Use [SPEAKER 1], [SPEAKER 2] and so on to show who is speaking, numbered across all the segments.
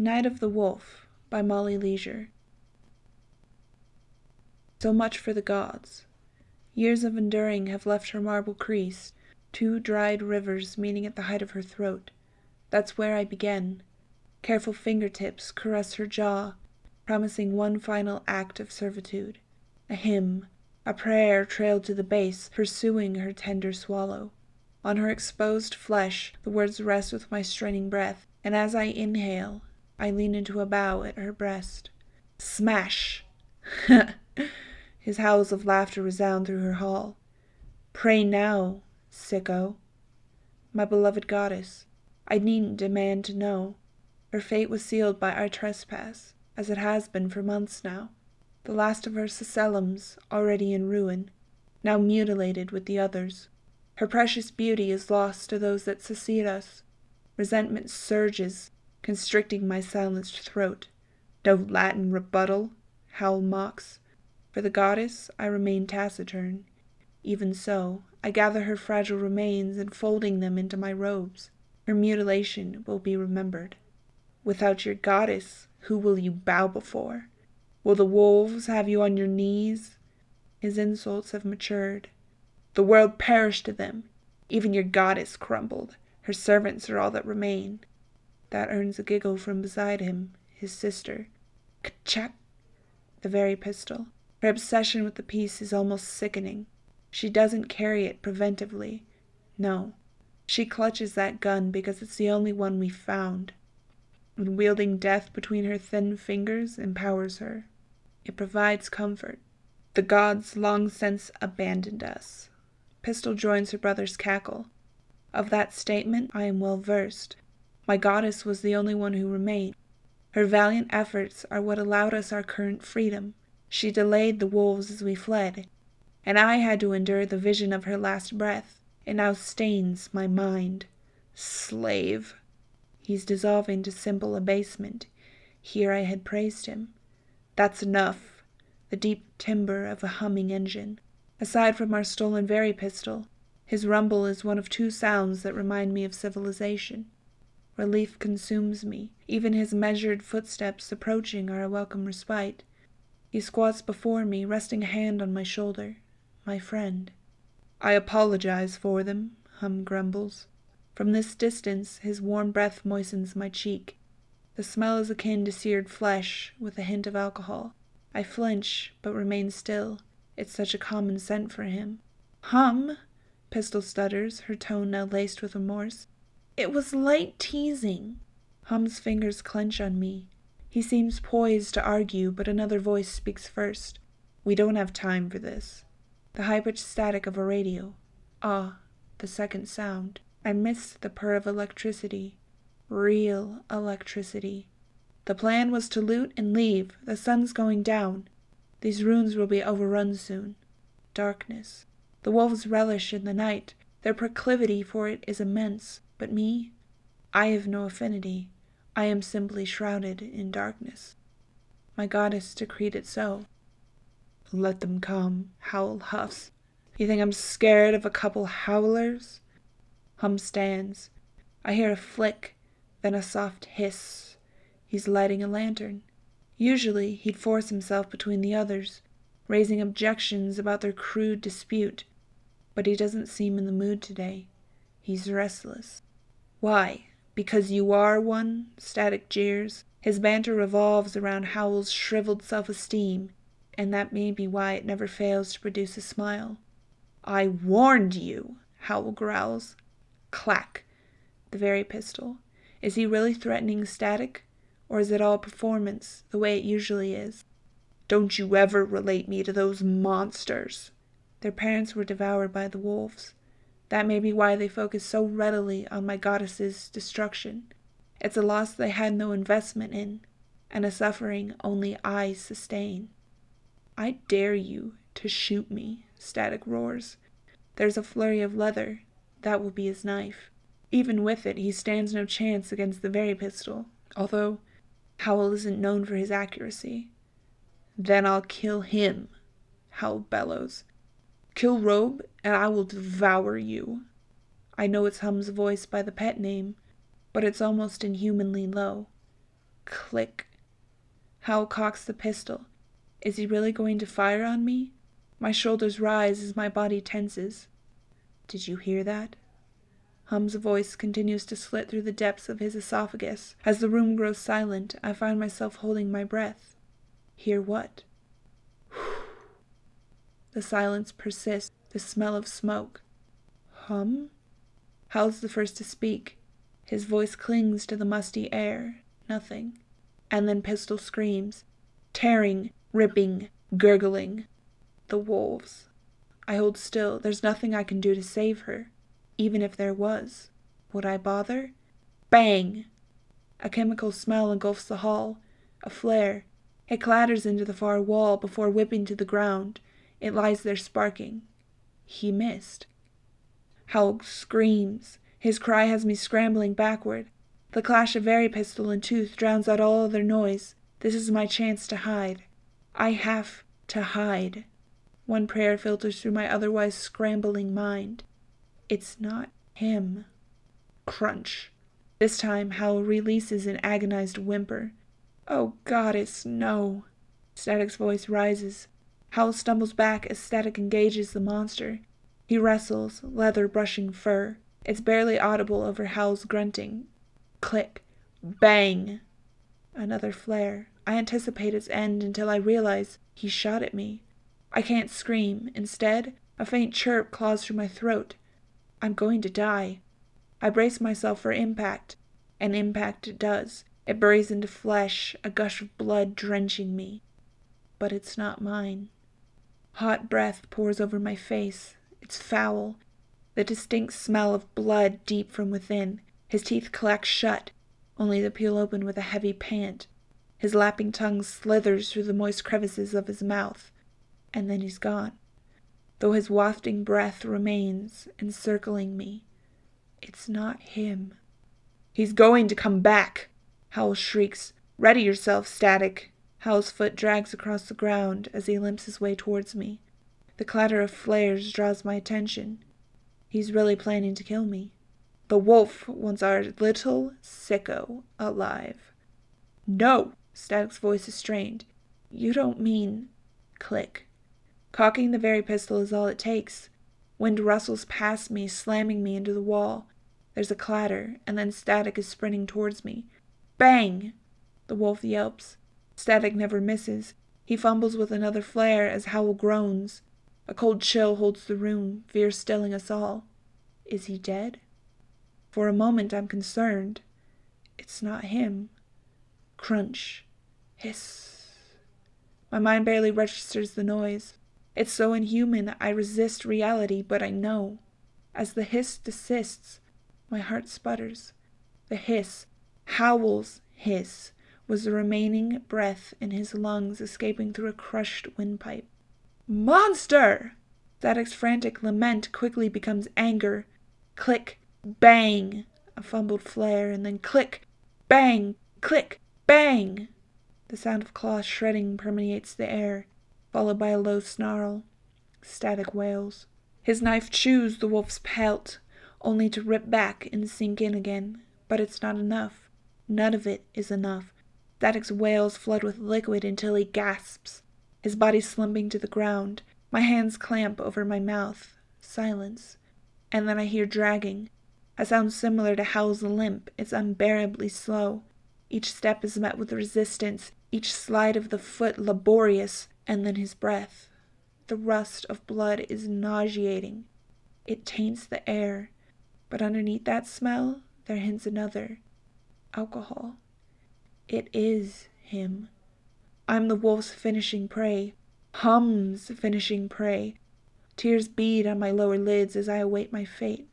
[SPEAKER 1] Night of the Wolf by Molly Leasure. So much for the gods. Years of enduring have left her marble crease, 2 dried rivers meeting at the height of her throat. That's where I began. Careful fingertips caress her jaw, promising one final act of servitude. A hymn, a prayer trailed to the base, pursuing her tender swallow. On her exposed flesh, the words rest with my straining breath, and as I inhale, I lean into a bow at her breast. Smash! His howls of laughter resound through her hall. Pray now, sicko. My beloved goddess, I needn't demand to know. Her fate was sealed by our trespass, as it has been for months now. The last of her Sicellums, already in ruin, now mutilated with the others. Her precious beauty is lost to those that succeed us. Resentment surges, constricting my silenced throat. No Latin rebuttal, Howl mocks. For the goddess, I remain taciturn. Even so, I gather her fragile remains and folding them into my robes. Her mutilation will be remembered. Without your goddess, who will you bow before? Will the wolves have you on your knees? His insults have matured. The world perished to them. Even your goddess crumbled. Her servants are all that remain. That earns a giggle from beside him, his sister. Ka-chak! The very pistol. Her obsession with the piece is almost sickening. She doesn't carry it preventively. No. She clutches that gun because it's the only one we've found. And wielding death between her thin fingers empowers her. It provides comfort. The gods long since abandoned us. Pistol joins her brother's cackle. Of that statement I am well versed. My goddess was the only one who remained. Her valiant efforts are what allowed us our current freedom. She delayed the wolves as we fled, and I had to endure the vision of her last breath. It now stains my mind. Slave. He's dissolving to simple abasement. Here I had praised him. That's enough. The deep timbre of a humming engine. Aside from our stolen very pistol, his rumble is one of 2 sounds that remind me of civilization. Relief consumes me. Even his measured footsteps approaching are a welcome respite. He squats before me, resting a hand on my shoulder. My friend. I apologize for them, Hum grumbles. From this distance, his warm breath moistens my cheek. The smell is akin to seared flesh, with a hint of alcohol. I flinch, but remain still. It's such a common scent for him. Hum, Pistol stutters, her tone now laced with remorse. It was light teasing. Hum's fingers clench on me. He seems poised to argue, but another voice speaks first. We don't have time for this. The high-pitched static of a radio. Ah, the second sound. I missed the purr of electricity. Real electricity. The plan was to loot and leave. The sun's going down. These ruins will be overrun soon. Darkness. The wolves relish in the night. Their proclivity for it is immense. But me? I have no affinity. I am simply shrouded in darkness. My goddess decreed it so. Let them come, Howl huffs. You think I'm scared of a couple howlers? Hum stands. I hear a flick, then a soft hiss. He's lighting a lantern. Usually he'd force himself between the others, raising objections about their crude dispute. But he doesn't seem in the mood today. He's restless. Why? Because you are one? Static jeers. His banter revolves around Howl's shriveled self-esteem, and that may be why it never fails to produce a smile. I warned you, Howl growls. Clack. The very pistol. Is he really threatening Static? Or is it all performance, the way it usually is? Don't you ever relate me to those monsters. Their parents were devoured by the wolves. That may be why they focus so readily on my goddess's destruction. It's a loss they had no investment in, and a suffering only I sustain. I dare you to shoot me, Static roars. There's a flurry of leather. That will be his knife. Even with it, he stands no chance against the very pistol, although Howl isn't known for his accuracy. Then I'll kill him, Howl bellows. Kill Robe, and I will devour you. I know it's Hum's voice by the pet name, but it's almost inhumanly low. Click. Hal cocks the pistol. Is he really going to fire on me? My shoulders rise as my body tenses. Did you hear that? Hum's voice continues to slit through the depths of his esophagus. As the room grows silent, I find myself holding my breath. Hear what? The silence persists, the smell of smoke. Hum? Hal's the first to speak. His voice clings to the musty air. Nothing. And then pistol screams. Tearing, ripping, gurgling. The wolves. I hold still. There's nothing I can do to save her. Even if there was. Would I bother? Bang! A chemical smell engulfs the hall. A flare. It clatters into the far wall before whipping to the ground. It lies there sparking. He missed. Hal screams. His cry has me scrambling backward. The clash of very pistol and tooth drowns out all other noise. This is my chance to hide. I have to hide. One prayer filters through my otherwise scrambling mind. It's not him. Crunch. This time Hal releases an agonized whimper. Oh, goddess, no. Static's voice rises. Hal stumbles back as Static engages the monster. He wrestles, leather brushing fur. It's barely audible over Hal's grunting. Click. Bang. Another flare. I anticipate its end until I realize he shot at me. I can't scream. Instead, a faint chirp claws through my throat. I'm going to die. I brace myself for impact. And impact it does. It buries into flesh, a gush of blood drenching me. But it's not mine. Hot breath pours over my face. It's foul. The distinct smell of blood deep from within. His teeth clack shut, only to peel open with a heavy pant. His lapping tongue slithers through the moist crevices of his mouth. And then he's gone. Though his wafting breath remains, encircling me. It's not him. He's going to come back! Hal shrieks. Ready yourself, Static. Hal's foot drags across the ground as he limps his way towards me. The clatter of flares draws my attention. He's really planning to kill me. The wolf wants our little sicko alive. No! Static's voice is strained. You don't mean... Click. Cocking the very pistol is all it takes. Wind rustles past me, slamming me into the wall. There's a clatter, and then Static is sprinting towards me. Bang! The wolf yelps. Static never misses. He fumbles with another flare as Howl groans. A cold chill holds the room, fear stilling us all. Is he dead? For a moment I'm concerned. It's not him. Crunch. Hiss. My mind barely registers the noise. It's so inhuman I resist reality, but I know. As the hiss desists, my heart sputters. The hiss, Howl's hiss, was the remaining breath in his lungs escaping through a crushed windpipe. Monster! Static's frantic lament quickly becomes anger. Click, bang! A fumbled flare, and then click, bang, click, bang! The sound of claws shredding permeates the air, followed by a low snarl. Static wails. His knife chews the wolf's pelt, only to rip back and sink in again. But it's not enough. None of it is enough. Static's wails flood with liquid until he gasps, his body slumping to the ground. My hands clamp over my mouth. Silence. And then I hear dragging. A sound similar to Howl's limp. It's unbearably slow. Each step is met with resistance, each slide of the foot laborious, and then his breath. The rust of blood is nauseating. It taints the air, but underneath that smell there hints another. Alcohol. It is him. I'm the wolf's finishing prey. Hum's finishing prey. Tears bead on my lower lids as I await my fate.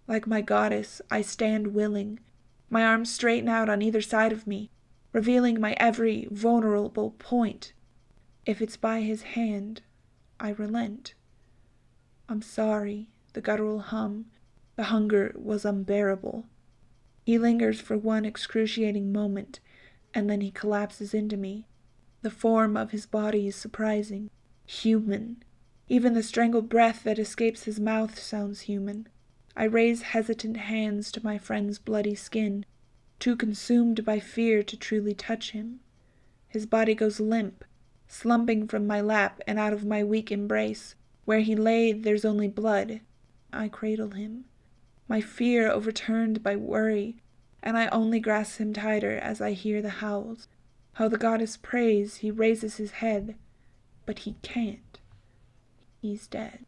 [SPEAKER 1] Like my goddess, I stand willing. My arms straighten out on either side of me, revealing my every vulnerable point. If it's by his hand, I relent. I'm sorry, the guttural hum. The hunger was unbearable. He lingers for one excruciating moment, and then he collapses into me. The form of his body is surprising. Human. Even the strangled breath that escapes his mouth sounds human. I raise hesitant hands to my friend's bloody skin. too consumed by fear to truly touch him. His body goes limp, slumping from my lap and out of my weak embrace. Where he lay there's only blood. I cradle him, my fear overturned by worry, and I only grasp him tighter as I hear the howls. How the goddess prays, he raises his head, but he can't. He's dead.